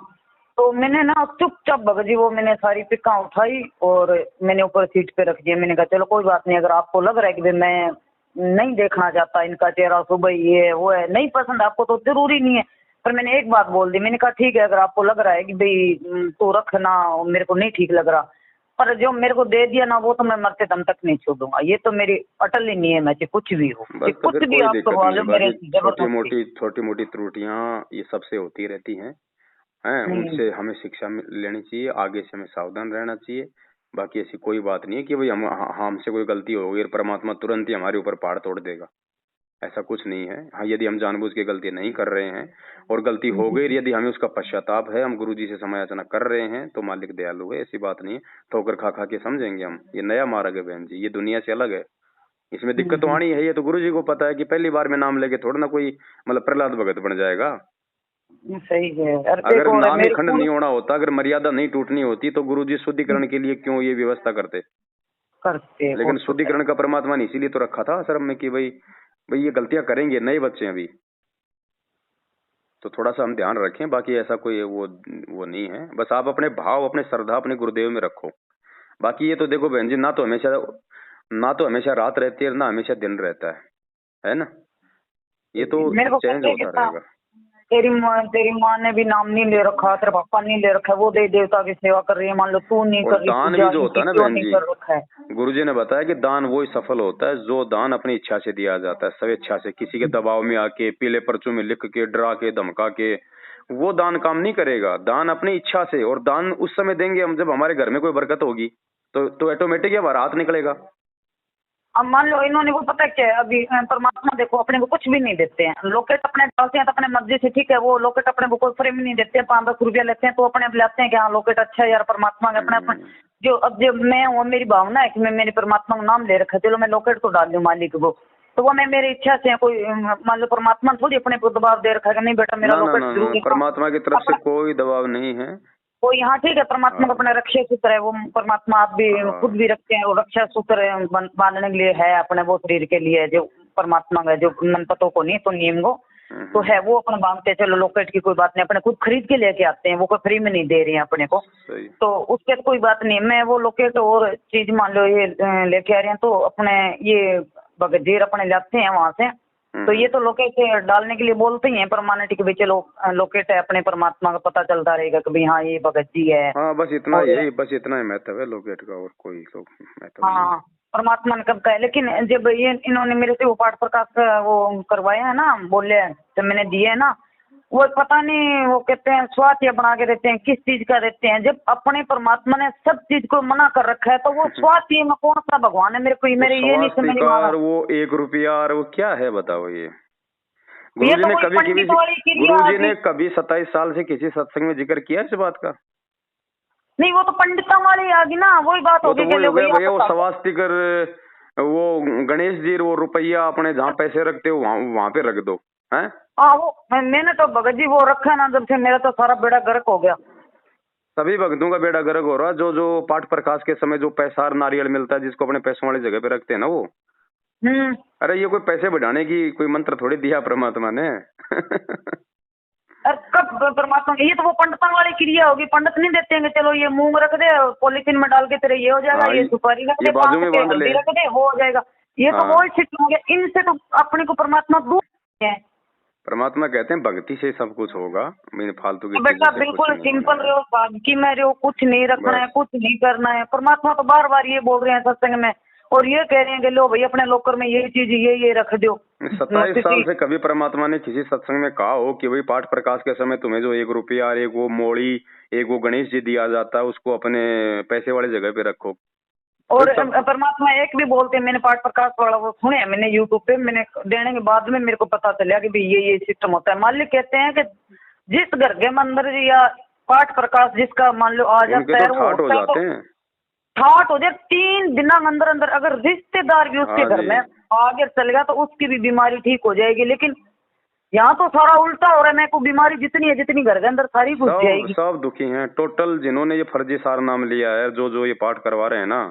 तो मैंने ना चुपचाप भगत जी वो मैंने सारी पिक्का उठाई और मैंने ऊपर सीट पे रख दिया। मैंने कहा चलो कोई बात नहीं, अगर आपको लग रहा है कि मैं नहीं देखना चाहता इनका चेहरा सुबह ये है वो है, नहीं पसंद आपको तो जरूरी नहीं है। पर मैंने एक बात बोल दी, मैंने कहा ठीक है अगर आपको लग रहा है कि भाई तो रखना, मेरे को नहीं ठीक लग रहा, पर जो मेरे को दे दिया ना वो तो मैं मरते दम तक नहीं छोड़ूंगा। ये तो मेरी अटल ही नहीं है, मैं कुछ भी हो कुछ भी आप करवा लो मेरे। छोटी मोटी त्रुटियां ये सबसे होती रहती हैं, उनसे हमें शिक्षा लेनी चाहिए, आगे से हमें सावधान रहना चाहिए। बाकी ऐसी कोई बात नहीं है कि भाई हमसे कोई गलती हो गई और परमात्मा तुरंत ही हमारे ऊपर पहाड़ तोड़ देगा, ऐसा कुछ नहीं है। हाँ यदि हम जानबूझ के गलती नहीं कर रहे हैं और गलती हो गई, यदि हमें उसका पश्चाताप है, हम गुरुजी से समायाचना कर रहे हैं तो मालिक दयालु है, ऐसी बात नहीं है। ठोकर खा खा के समझेंगे हम, ये नया मार्ग है बहन जी, ये दुनिया से अलग है, इसमें दिक्कत तो आनी है। ये तो गुरुजी को पता है कि पहली बार में नाम लेके थोड़ा ना कोई मतलब प्रहलाद भगत बन जाएगा। सही है। अगर नाम ही खंड नहीं होना होता, अगर मर्यादा नहीं टूटनी होती तो गुरुजी शुद्धिकरण के लिए क्यों ये व्यवस्था करते। लेकिन शुद्धिकरण का परमात्मा ने इसीलिए तो रखा था आश्रम में कि भाई ये गलतियां करेंगे, नए बच्चे अभी, तो थोड़ा सा हम ध्यान रखें। बाकी ऐसा कोई वो नहीं है, बस आप अपने भाव अपने श्रद्धा अपने गुरुदेव में रखो। बाकी ये तो देखो बहन जी, ना तो हमेशा रात रहती है ना हमेशा दिन रहता है ना, ये तो चेंज होता रहेगा। तेरी माँ ने भी नाम नहीं ले रखा, तेरे पापा नहीं ले रखा, वो देवी देवता की सेवा कर रही है, मान लो तू नहीं कर रही। दान भी जो होता है ना बहन जी, गुरुजी ने बताया कि दान वो ही सफल होता है जो दान अपनी इच्छा से दिया जाता है, स्वेच्छा से, किसी के दबाव में आके पीले पर्चों में लिख के डरा के धमका के, वो दान काम नहीं करेगा। दान अपनी इच्छा से, और दान उस समय देंगे हम जब हमारे घर में कोई बरकत होगी, तो ऑटोमेटिक ये बारात निकलेगा। अब मान लो इन्होंने वो पता क्या है, अभी परमात्मा देखो अपने को कुछ भी नहीं देते हैं, लोकेट अपने डालते हैं तो अपने मर्जी से, ठीक है, वो लोकेट अपने को कोई फ्री में नहीं देते हैं, 5-10 रुपया लेते हैं तो अपने आप लाते हैं कि हाँ लोकेट अच्छा है यार परमात्मा का अपने जो अब जो मैं वो मेरी भावना है कि मैं मेरे परमात्मा का नाम ले रखा है, चलो मैं लोकेट तो डाल दूं मालिक को, तो वो मैं मेरी इच्छा से कोई मान लो परमात्मा थोड़ी अपने को दबाव दे रखा है कि नहीं बेटा मेरा लोकेट जरूरी, परमात्मा की तरफ से कोई दबाव नहीं है। वो यहाँ ठीक है, परमात्मा का अपने रक्षा सूत्र है, वो परमात्मा आप भी खुद भी रखते हैं, वो रक्षा सूत्र बांधने के लिए है अपने, वो शरीर के लिए जो परमात्मा का जो मनपतों को नहीं तो नियम को तो है, वो अपने बांधते हैं। चलो लोकेट की कोई बात नहीं, अपने खुद खरीद के लेके आते हैं, वो कोई फ्री में नहीं दे रहे हैं अपने को, तो उसके तो कोई बात नहीं। मैं वो लोकेट और चीज मान लो ये लेके आ रहे हैं तो अपने ये बगजीर अपने जाते हैं वहां से, तो ये तो लोकेट डालने के लिए बोलते ही हैं परमानेंट कि भाई चलो लोकेट है अपने परमात्मा का पता चलता रहेगा कि भाई हाँ ये भगत जी है। हाँ बस इतना ही, बस इतना ही महत्व है लोकेट का, और कोई तो महत्व नहीं। हाँ परमात्मा ने कब का है, लेकिन जब ये इन्होंने मेरे से वो पाठ प्रकाश का वो करवाया है ना, बोले तो मैंने दिए है ना, वो पता नहीं वो कहते हैं स्वास्थ्य बना के देते हैं, किस चीज का देते हैं, जब अपने परमात्मा ने सब चीज को मना कर रखा है तो वो स्वास्थ्य में कौन सा भगवान है, मेरे को मेरे ये नहीं समझ में आ रहा। वो 1 रुपया और वो क्या है बताओ ये? गुरुजी ने कभी 27 साल से किसी सत्संग में जिक्र किया इस बात का? नहीं, वो तो पंडितों वाली आ गई ना, वही बात होगी कि भैया वो स्वास्तिकर वो गणेश जी वो रुपया अपने जहाँ पैसे रखते हो वहाँ पे रख दो हैं। हाँ वो मैंने तो भगत जी वो रखा ना, जब से मेरा तो सारा बेड़ा गर्क हो गया। सभी भक्तों का बेड़ा गर्क हो रहा, जो पाठ प्रकाश के समय जो पैसा और नारियल मिलता है जिसको अपने पैसों वाली जगह पे रखते हैं ना वो। अरे ये कोई पैसे बढ़ाने की कोई मंत्र थोड़ी दिया परमात्मा ने। कब परमात्मा, ये तो वो पंडितों वाली क्रिया होगी, पंडित नहीं देते हैं चलो ये मूंग रख दे पॉलिथीन में डाल के तेरे ये हो जाएगा, ये सुपारी रख दे, बाजू में बांध ले रख दे वो हो जाएगा, ये तो वो सिस्टम हो गया। इनसे तो अपने को परमात्मा दूर है। परमात्मा कहते हैं भक्ति से सब कुछ होगा, मैंने फालतू की बेटा बिल्कुल सिंपल रहो, सादगी में रहो, कुछ नहीं रखना है, कुछ नहीं करना है। परमात्मा तो बार बार ये बोल रहे हैं सत्संग में, और ये कह रहे हैं कि लो भाई अपने लोकर में ये चीज ये रख दो। 27 साल से कभी परमात्मा ने किसी सत्संग में कहा हो कि भाई पाठ प्रकाश के समय तुम्हें जो 1 रुपया और एक वो मोड़ी एक वो गणेश जी दिया जाता है उसको अपने पैसे वाली जगह पे रखो? और परमात्मा एक भी बोलते हैं, मैंने पाठ प्रकाश वाला वो सुने, मैंने यूट्यूब पे, मैंने देने के बाद में मेरे को पता चला कि भाई ये सिस्टम होता है। मालिक कहते हैं कि जिस घर के मंदिर या पाठ प्रकाश जिसका मान लो आ जाता है वो हो जाते हैं, ठाट हो जाए 3 दिन अंदर अंदर, अगर रिश्तेदार भी उसके घर में आगे चल गया तो उसकी भी बीमारी ठीक हो जाएगी। लेकिन यहाँ तो सारा उल्टा हो रहा है, मेरे को बीमारी जितनी है जितनी घर के अंदर सारी घुस जाएगी। सब दुखी हैं टोटल, जिन्होंने ये फर्जी सार नाम लिया है, जो ये पाठ करवा रहे हैं ना,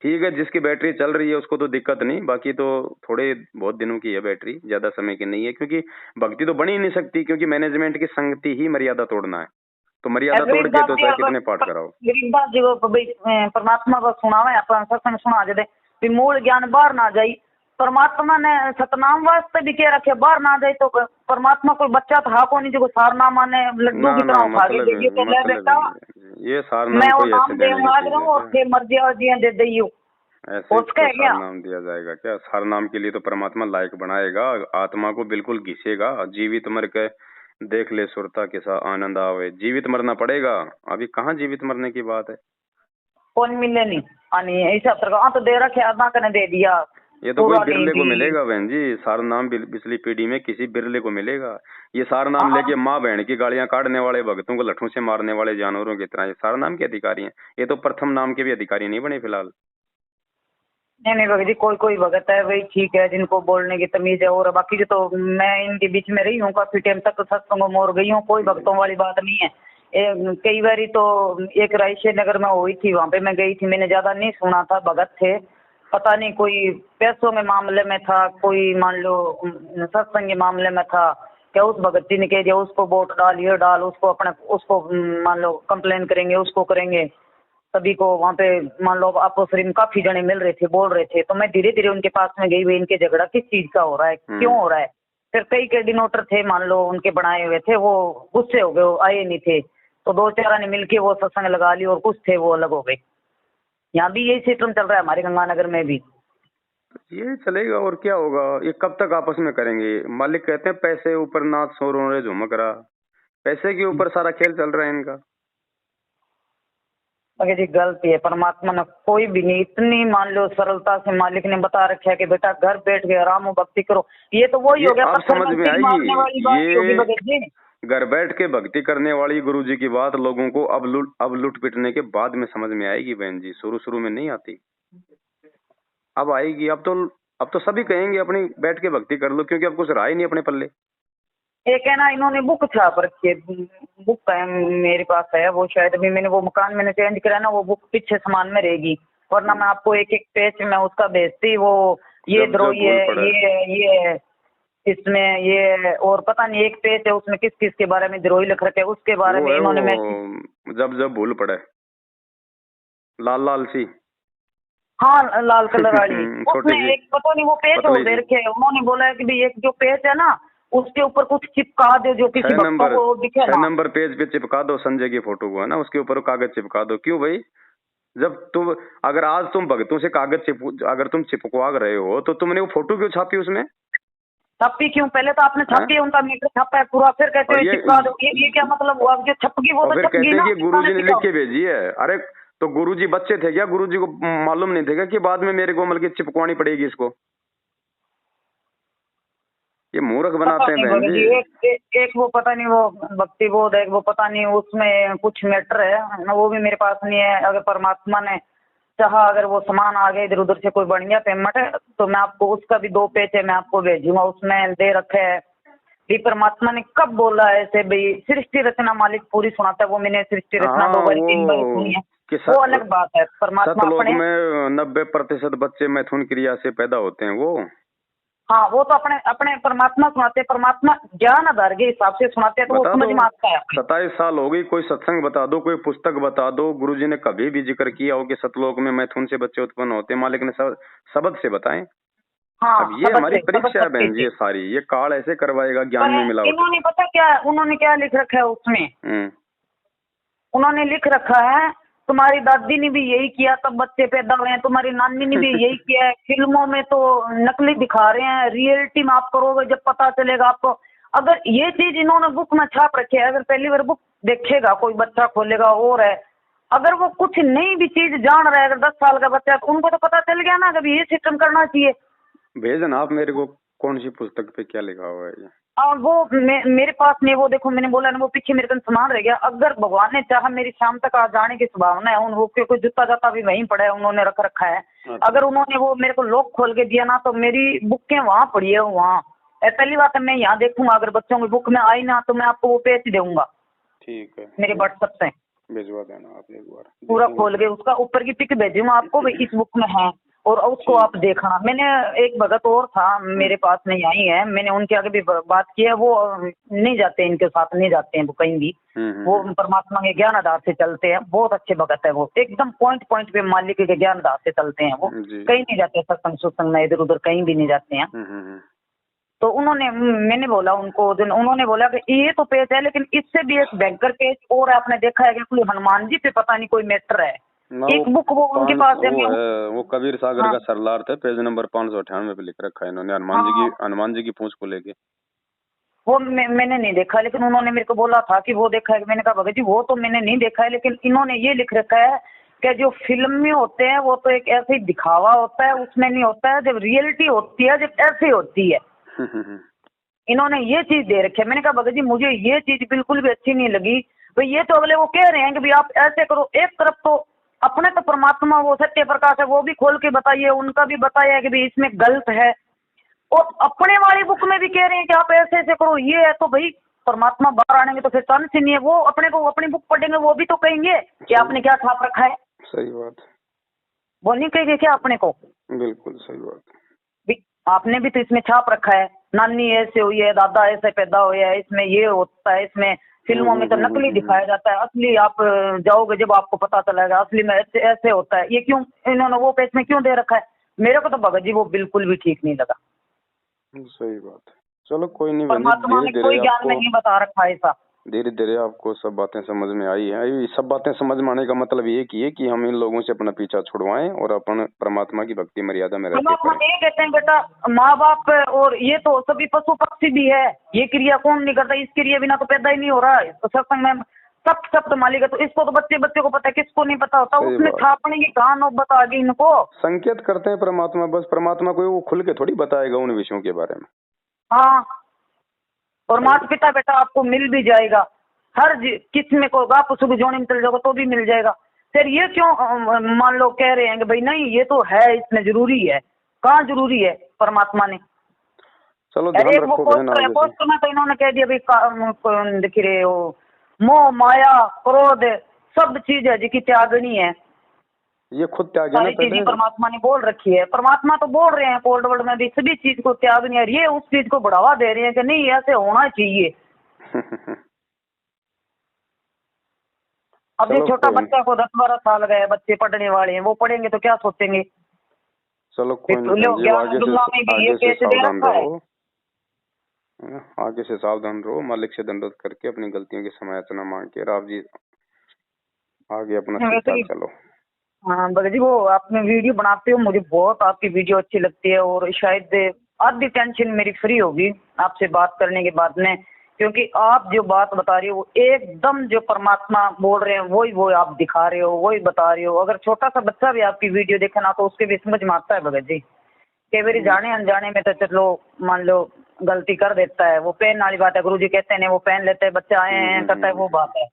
ठीक है जिसकी बैटरी चल रही है उसको तो दिक्कत नहीं, बाकी तो थोड़े बहुत दिनों की है बैटरी, ज्यादा समय की नहीं है, क्योंकि भक्ति तो बनी ही नहीं सकती, क्योंकि मैनेजमेंट की संगति ही मर्यादा तोड़ना है, तो मर्यादा तोड़ के तो चाहे कितने पाठ कराओ। गरीबदास जी को परमात्मा को सुनावे अपन सत्संग सुना दे, मूल ज्ञान बाहर ना जाई, परमात्मा ने सतनाम वास्ते भी कह रखे बाहर ना जाए, तो परमात्मा कोई बच्चा था को नहीं जो सार नाम माने लड्डू की तरह खा के दे तो ले बेटा ये सार नाम कोई ऐसे देने और के मर्जी दे दइयो उसका क्या नाम दिया जाएगा? क्या सार नाम के लिए तो परमात्मा लायक बनाएगा, आत्मा को बिल्कुल घिसेगा, जीवित मर के देख ले सुरता के साथ आनंद आवे, जीवित मरना पड़ेगा, अभी कहाँ जीवित मरने की बात है, कौन मिले नहीं आनी ऐसा तो दे रखे आत्मा कने दे दिया। ये तो कोई बिरले को मिलेगा बहन जी, सार नाम पिछली पीढ़ी में किसी बिरले को मिलेगा। ये सार नाम लेके माँ बहन की गालियां काटने वाले, भक्तों को लठों से मारने वाले जानवरों की तरह ये सार नाम के अधिकारी हैं। ये तो प्रथम नाम के भी अधिकारी नहीं बने फिलहाल। नहीं भगत जी, कोई भगत है वही ठीक है जिनको बोलने की तमीज है, और बाकी जो तो मैं इनके बीच में रही हूँ काफी टाइम तक, तो सत्संगों में और गई हूँ, कोई भक्तों वाली बात नहीं है। कई बारी तो एक रायशे नगर में हुई थी, वहां पे मैं गई थी, मैंने ज्यादा नहीं सुना था, भगत थे, पता नहीं कोई पैसों में मामले में था, कोई मान लो सत्संग के मामले में था, क्या उस भगत जी ने कह दिया उसको वोट डाल ये डाल, उसको अपने उसको मान लो कंप्लेन करेंगे, उसको करेंगे, सभी को वहाँ पे मान लो आपस में काफी जने मिल रहे थे, बोल रहे थे, तो मैं धीरे धीरे उनके पास में गई, भाई इनके झगड़ा किस चीज का हो रहा है, क्यों हो रहा है। फिर कई कोऑर्डिनेटर थे मान लो उनके बनाए हुए थे, वो गुस्से हो गए, वो आए नहीं थे, तो 2-4 ने मिलके वो सत्संग लगा ली, और कुछ थे वो अलग हो गए। यहाँ भी यही सिस्टम चल रहा है हमारे गंगानगर में भी। ये चलेगा और क्या होगा, ये कब तक आपस में करेंगे? मालिक कहते हैं पैसे ऊपर नाच शोरों रे झुमक रहा, पैसे के ऊपर सारा खेल चल रहा है इनका। मगर जी गलती है, परमात्मा ने कोई भी नहीं, इतनी मान लो सरलता से मालिक ने बता रखा है कि बेटा घर बैठ के आराम हो भक्ति करो। ये तो वही हो गया अब पत्थर समझ में में तीर मारने वाली बात ही होगी भगत जी। घर बैठ के भक्ति करने वाली गुरु जी की बात लोगों को अब लुट पिटने के बाद में समझ में आएगी बहन जी, शुरू शुरू में नहीं आती, अब आएगी। अब तो सभी कहेंगे अपनी बैठ के भक्ति कर लो, क्योंकि अब कुछ रहा ही नहीं अपने पल्ले। एक है ना, इन्होंने बुक छाप रखी है, बुक है मेरे पास है वो, शायद अभी मैंने वो मकान मैंने चेंज करा ना, वो बुक पीछे सामान में रहेगी, वरना मैं आपको एक एक पेज में उसका भेजती। वो ये द्रोही है, ये इसमें ये, और पता नहीं एक पेज है उसमें किस किस के बारे में द्रोही लिख रखे है, उसके बारे में इन्होंने जब भूल पड़े लाल लाल सी, हाँ लाल कलर वाली उसमें एक पता नहीं वो पेज हो दे रखे। उन्होंने बोला है कि भाई एक जो पेज है ना उसके ऊपर कुछ चिपका दो जो किसी भक्तों को दिखे ना। 6 नंबर पेज पे चिपका दो संजय की फोटो को, है ना, उसके ऊपर कागज चिपका दो। क्यों भाई, जब तुम अगर आज तुम भक्तों से कागज अगर तुम चिपकवा रहे हो तो तुमने वो फोटो क्यों छापी उसमें? छापी क्यों? पहले तो आपने छापी है, उनका मीटर छापा है पूरा, फिर कहते हैं चिपका दो। ये क्या मतलब हुआ? जो छपकी वो तो छपकी ना, गुरुजी ने लिख के भेजी है। अरे तो गुरुजी बच्चे थे क्या? गुरुजी को मालूम नहीं था कि बाद में मेरे को मतलब चिपकवानी पड़ेगी इसको? ये मूर्ख बनाते हैं बहन जी। एक वो पता नहीं वो भक्ति बोध है, वो पता नहीं उसमें कुछ मैटर है ना, वो भी मेरे पास नहीं है। अगर परमात्मा ने चाहा, अगर वो सामान आ गया इधर उधर से कोई बढ़ गया पेमेंट तो मैं आपको उसका भी 2 पेज है, मैं आपको भेजूंगा। उसमें दे रखे है कि परमात्मा ने कब बोला है ऐसे भाई। सृष्टि रचना मालिक पूरी सुनाता है, वो मैंने सृष्टि रचना 2 बार 3 बार सुनी है, वो अलग बात है। परमात्मा अपने में 90% बच्चे मैथुन क्रिया से पैदा होते हैं वो, हाँ वो तो अपने परमात्मा सुनाते हैं, परमात्मा ज्ञान आधार के हिसाब से सुनाते हैं, तो वो समझ में आता है। 27 साल हो गई, कोई सत्संग बता दो, कोई पुस्तक बता दो, गुरुजी ने कभी भी जिक्र किया हो कि सतलोक में मैथुन से बच्चे उत्पन्न होते हैं? मालिक ने शब्द से बताएं। हाँ, अब ये हमारी परीक्षा है बहन जी, ये सारी ये काल ऐसे करवाएगा ज्ञान में मिलावट। इन्होंने पता क्या उन्होंने क्या लिख रखा है उसमें? उन्होंने लिख रखा है तुम्हारी दादी ने भी यही किया तब बच्चे पैदा हुए हैं, तुम्हारी नानी ने भी यही किया है। फिल्मों में तो नकली दिखा रहे हैं, रियलिटी में आप करोगे जब पता चलेगा आपको। अगर ये चीज इन्होंने बुक में छाप रखी है, अगर पहली बार बुक देखेगा कोई बच्चा खोलेगा और है, अगर वो कुछ नई भी चीज जान रहा है, अगर 10 साल का बच्चा है तो उनको तो पता चल गया ना कभी ये सिस्टम करना चाहिए। भेजना आप मेरे को कौन सी पुस्तक पे क्या लिखा हुआ है? वो मेरे पास नहीं, वो देखो मैंने बोला ना वो पीछे मेरे पास सामान रह गया। अगर भगवान ने चाहा मेरी शाम तक आ जाने की संभावना है, उन वो कोई जूता जाता भी वहीं पड़ा है, उन्होंने रख रखा है। अगर उन्होंने वो मेरे को लॉक खोल के दिया ना तो मेरी बुकें वहाँ पड़ी है वहाँ। पहली बात है मैं यहाँ देखूंगा, अगर बच्चों की बुक में आई ना तो मैं आपको वो पेज दूंगा। ठीक है, मेरे व्हाट्सएप से भिजवा देना आप एक बार, पूरा खोल के उसका ऊपर की पिक भेजूंगा आपको, भाई इस बुक में है और उसको आप देखना। मैंने एक भगत और था मेरे पास नहीं आई है, मैंने उनके आगे भी बात की है, वो नहीं जाते इनके साथ, नहीं जाते हैं वो कहीं भी। वो परमात्मा के ज्ञान आधार से चलते हैं, बहुत अच्छे भगत है वो, एकदम पॉइंट पॉइंट पे मालिक के ज्ञान आधार से चलते हैं वो, कहीं नहीं जाते सत्संग सुत्संग में इधर उधर कहीं भी नहीं जाते हैं। तो उन्होंने मैंने बोला उनको, उन्होंने बोला कि ये तो पेज है लेकिन इससे भी एक बैंकर पेज और आपने देखा है कि कोई हनुमान जी पे पता नहीं कोई मैटर है, एक बुक वो उनके पास है। वो कबीर सागर का सरलार्थ है, पेज नंबर 598 पे लिख रखा है इन्होंने, हनुमान जी की पूंछ को लेके। वो मैंने नहीं देखा, लेकिन उन्होंने मेरे को बोला था कि वो देखा है। मैंने कहा भगत जी वो तो मैंने नहीं देखा है, लेकिन इन्होंने ये लिख रखा है कि जो फिल्म में होते हैं वो तो एक ऐसे ही दिखावा होता है, उसमें नहीं होता है, जब रियलिटी होती है जब ऐसे होती है। इन्होंने ये चीज दे रखी है। मैंने कहा भगत जी मुझे ये चीज बिल्कुल भी अच्छी नहीं लगी। भाई ये तो अगले वो कह रहे हैं कि भाई आप ऐसे करो, एक तरफ तो अपने तो परमात्मा वो सत्य प्रकाश है वो भी खोल के बताइए, उनका भी बताइए कि भाई इसमें गलत है, और अपने वाली बुक में भी कह रहे हैं कि आप ऐसे ऐसे करो, ये है। तो भाई परमात्मा बाहर आनेंगे तो फिर चांस ही नहीं है, वो अपने को अपनी बुक पढ़ेंगे वो भी तो कहेंगे कि आपने क्या छाप रखा है। सही बात, वो नहीं कहेंगे क्या अपने को? बिल्कुल सही बात, आपने भी तो इसमें छाप रखा है, नानी ऐसे हुई है, दादा ऐसे पैदा हुआ है, इसमें ये होता है, इसमें फिल्मों में तो नकली दिखाया जाता है, असली आप जाओगे जब आपको पता चलेगा असली में ऐसे ऐसे होता है। ये क्यों इन्होंने वो पेज में क्यों दे रखा है? मेरे को तो भगत जी वो बिल्कुल भी ठीक नहीं लगा। सही बात, चलो कोई नहीं, परमात्मा ने कोई ज्ञान में नहीं बता रखा है ऐसा। धीरे धीरे आपको सब बातें समझ में आई है। सब बातें समझ में आने का मतलब ये कि हम इन लोगों से अपना पीछा छुड़वाएं और अपन परमात्मा की भक्ति मर्यादा में रहते परमात्मा ये कहते हैं बेटा माँ बाप और ये तो सभी पशु पक्षी भी है, ये क्रिया कौन नहीं करता, इस क्रिया बिना तो पैदा ही नहीं हो रहा है। तो सत्संग में सब सब तो मालिक है, तो इसको तो बच्चे को पता है, किसको नहीं पता होता। सही उसमें बात। छापने की कहाँ नौबत आ गई इनको। संकेत करते हैं परमात्मा, बस परमात्मा को वो खुल के थोड़ी बताएगा उन विषयों के बारे में। हाँ, और माता पिता बेटा आपको मिल भी जाएगा, हर किस्म को आप सुबह जोड़े में चल जाओगे तो भी मिल जाएगा। फिर ये क्यों मान लो कह रहे हैं कि भाई नहीं ये तो है, इसमें जरूरी है। कहाँ जरूरी है परमात्मा ने? चलो ध्यान एक वो रखो बहन पोस्टर है, आगे से। पोस्टर में तो इन्होंने कह दिया भाई दिख रहे हो, मोह माया क्रोध सब चीज है जिसकी त्यागनी है। ये खुद त्यागे ना सारी चीजें पहले। परमात्मा ने बोल रखी है, परमात्मा तो बोल रहे हैं कोड वर्ड में भी सभी चीज को त्यागनी है। ये उस चीज को बढ़ावा दे रहे हैं कि नहीं ऐसे होना चाहिए। अब ये चलो छोटा कोई नहीं। बच्चा को 10-12 साल गए, बच्चे पढ़ने वाले हैं, वो पढ़ेंगे तो क्या सोचेंगे? चलो कोई नहीं बहन जी, ज्ञान दुनिया में भी ये आगे से पेच दे सावधान रखा है। रहो, है ना? आगे से सावधान रहो, मालिक से दंडवत करके अपनी गलतियों की समायाचना मांग के, और आप जी आगे अपना ठीक वैसे ठाक ही चलो। हाँ भगत जी, वो आपने वीडियो बनाते हो, मुझे बहुत आपकी वीडियो अच्छी लगती है, और शायद आधी टेंशन मेरी फ्री होगी आपसे बात करने के बाद में, क्योंकि आप जो बात बता रही हो वो एकदम जो परमात्मा बोल रहे हैं वही वो आप दिखा रहे हो, वही बता रहे हो। अगर छोटा सा बच्चा भी आपकी वीडियो देखे ना तो उसके भी समझ में आता है भगत जी। कई बार जाने अनजाने में तो चलो मान लो गलती कर देता है, वो पेन वाली बात है, गुरुजी कहते हैं वो पेन लेते हैं, बच्चा आए हैं करता है, वो बात है।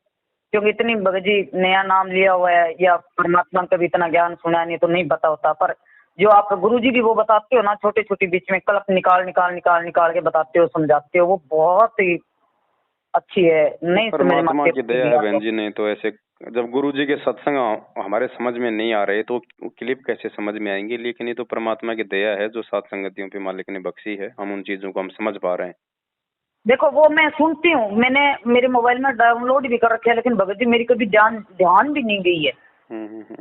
क्योंकि इतनी भगत जी नया नाम लिया हुआ है या परमात्मा का भी इतना ज्ञान सुना नहीं तो नहीं पता होता, पर जो आप गुरुजी भी वो बताते हो ना, छोटे छोटे बीच में कल्प निकाल निकाल निकाल निकाल के बताते हो, समझाते हो, वो बहुत ही अच्छी है। नहीं समझ में परमात्मा आती की दया है बहन जी। नहीं तो ऐसे जब गुरु जी के सत्संग हमारे समझ में नहीं आ रहे तो क्लिप कैसे समझ में आएंगे? लेकिन ये तो परमात्मा की दया है जो सात संगतियों पे मालिक ने बख्शी है, हम उन चीजों को हम समझ पा रहे हैं। देखो वो मैं सुनती हूँ, मैंने मेरे मोबाइल में डाउनलोड भी कर रखे है, लेकिन भगत जी मेरी कभी ध्यान भी नहीं गई है।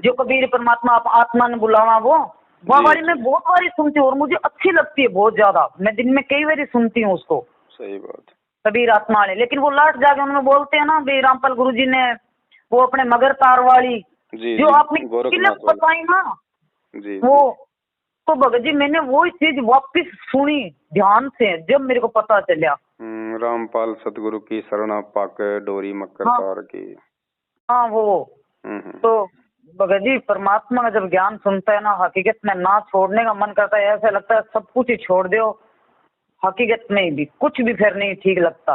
जो कबीर परमात्मा आत्मा ने बुलावा वो वाली मैं बहुत बारी सुनती हूँ और मुझे अच्छी लगती है बहुत ज्यादा। मैं दिन में कई बारी सुनती हूँ उसको। सही बात। कबीर आत्मा वाले, लेकिन वो लास्ट जाके उन्होंने बोलते हैं ना भाई रामपाल गुरुजी ने वो अपने मगर तार वाली जी जो जी, आपने क्लिप बताई ना जी वो, तो भगत जी मैंने वो चीज वापस सुनी ध्यान से जब मेरे को पता चला। रामपाल सतगुरु की शरण पाकर डोरी मकर हाँ, तार की। हाँ वो तो भगत जी परमात्मा का जब ज्ञान सुनता है ना, हकीकत में ना छोड़ने का मन करता है, ऐसा लगता है सब कुछ ही छोड़ दो। हकीकत में भी कुछ भी फिर नहीं ठीक लगता।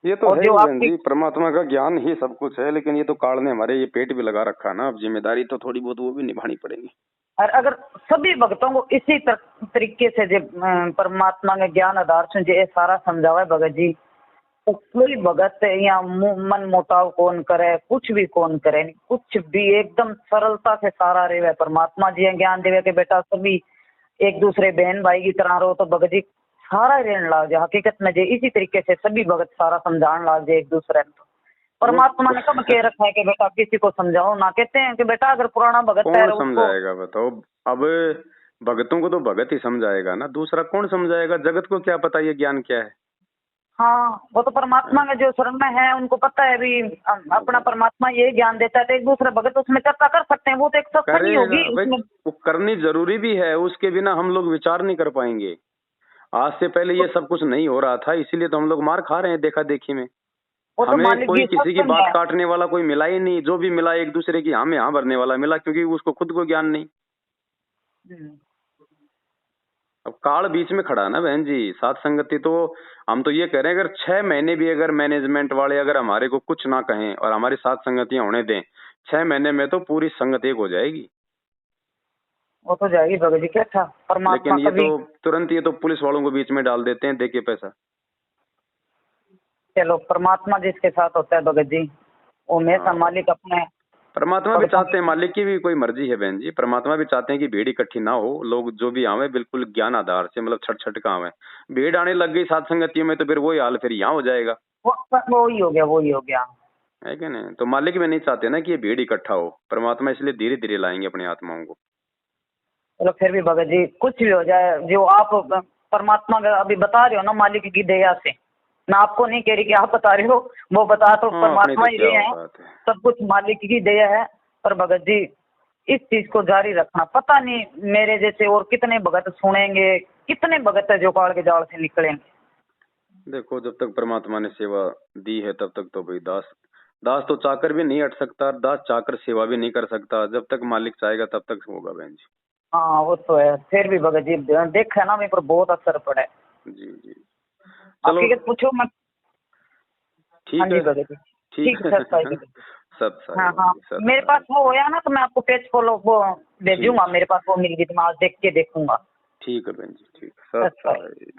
ये तो और है जो ही बहन आपकी जी, परमात्मा का ज्ञान ही सब कुछ है, लेकिन ये तो काल ने हमारे ये पेट भी लगा रखा है ना, अब जिम्मेदारी तो थोड़ी बहुत वो भी निभानी पड़ेगी। और अगर सभी भक्तों को इसी तरीके से जब परमात्मा के ज्ञान आधार से ये सारा समझावा है भगत जी, तो कोई भगत या मन मोटाव कौन करे, कुछ भी कौन करे, कुछ भी एकदम सरलता से सारा रहे। परमात्मा जी ज्ञान देवे के बेटा सभी एक दूसरे बहन भाई की तरह रहो, तो भगत जी सारा रहने लग जाए। हकीकत में जे इसी तरीके से सभी भगत सारा समझाने लग जाए एक दूसरे को। परमात्मा ने कब कह रखा है कि बेटा किसी को समझाओ ना? कहते हैं कि बेटा अगर पुराना भगत है कौन समझाएगा बताओ? अब भगतों को तो भगत ही समझाएगा ना, दूसरा कौन समझाएगा? जगत को क्या पता ये ज्ञान क्या है? हाँ, वो तो परमात्मा के जो शरण में है उनको पता है भी अपना परमात्मा ये ज्ञान देता है, तो एक दूसरे भगत उसमें चर्चा कर सकते हैं। वो तो एक सत्संग ही होगी उसमें। वो करनी जरूरी भी है, उसके बिना हम लोग विचार नहीं कर पाएंगे। आज से पहले ये सब कुछ नहीं हो रहा था, इसीलिए तो हम लोग मार खा रहे हैं देखा देखी में। हमें कोई किसी की बात काटने वाला कोई मिला ही नहीं, जो भी मिला एक दूसरे की हाँ में हाँ भरने वाला मिला, क्योंकि उसको खुद को ज्ञान नहीं। अब काल बीच में खड़ा ना बहन जी। सात संगति तो हम तो ये कह रहे हैं, अगर 6 महीने भी अगर मैनेजमेंट वाले अगर हमारे को कुछ ना कहें और हमारी सात संगतियां होने दें, 6 महीने में तो पूरी संगत एक हो जाएगी। वो तो जाएगी भगत जी, क्या था परमात्मा। लेकिन ये तो तुरंत ये तो पुलिस वालों को बीच में डाल देते हैं, देखिए पैसा। चलो परमात्मा जिसके साथ होता है भगत जी वो हमेशा मालिक अपने। परमात्मा भी चाहते हैं, मालिक की भी कोई मर्जी है बहन जी, परमात्मा भी चाहते हैं कि भीड़ इकट्ठी ना हो, लोग जो भी आवे बिल्कुल ज्ञान आधार से, मतलब छट छट का आवे। भीड़ आने लग गई सात संगतियों में तो फिर वही हाल फिर यहाँ हो जाएगा। वो ही हो गया है कि नहीं? तो मालिक भी नहीं चाहते ना कि ये भीड़ इकट्ठा हो, परमात्मा इसलिए धीरे धीरे लाएंगे अपनी आत्माओं को। चलो फिर भी भगत जी कुछ भी हो जाए, जो आप परमात्मा का अभी बता रहे हो ना मालिक की दया से, मैं आपको नहीं कह रही कि आप बता रहे हो, वो बता तो परमात्मा ही रहे हैं, सब कुछ मालिक की दया है। पर भगत जी इस चीज को जारी रखना, पता नहीं मेरे जैसे और कितने भगत सुनेंगे, कितने भगत है जो काल के जाल से निकलेंगे। देखो जब तक परमात्मा ने सेवा दी है तब तक तो भाई दास दास तो चाकर भी नहीं हट सकता, दास चाकर सेवा भी नहीं कर सकता। जब तक मालिक चाहेगा तब तक होगा बहन जी। हाँ वो तो है। फिर भी भगत जी देखा ना मेरे पर बहुत असर पड़ा है। जी जी चलो हकीकत पूछो मत। हाँ ठीक जी है। भगत जी। ठीक ठीक है है सर साई। सब साई हाँ बहन हाँ जी, सब मेरे पास साई। वो होया ना तो मैं आपको पेज फॉलो वो भेजूंगा। ठीक मेरे पास वो मिल गई तो मैं आज देख के देखूंगा। ठीक है बहन जी, ठीक सब सर साई। साई।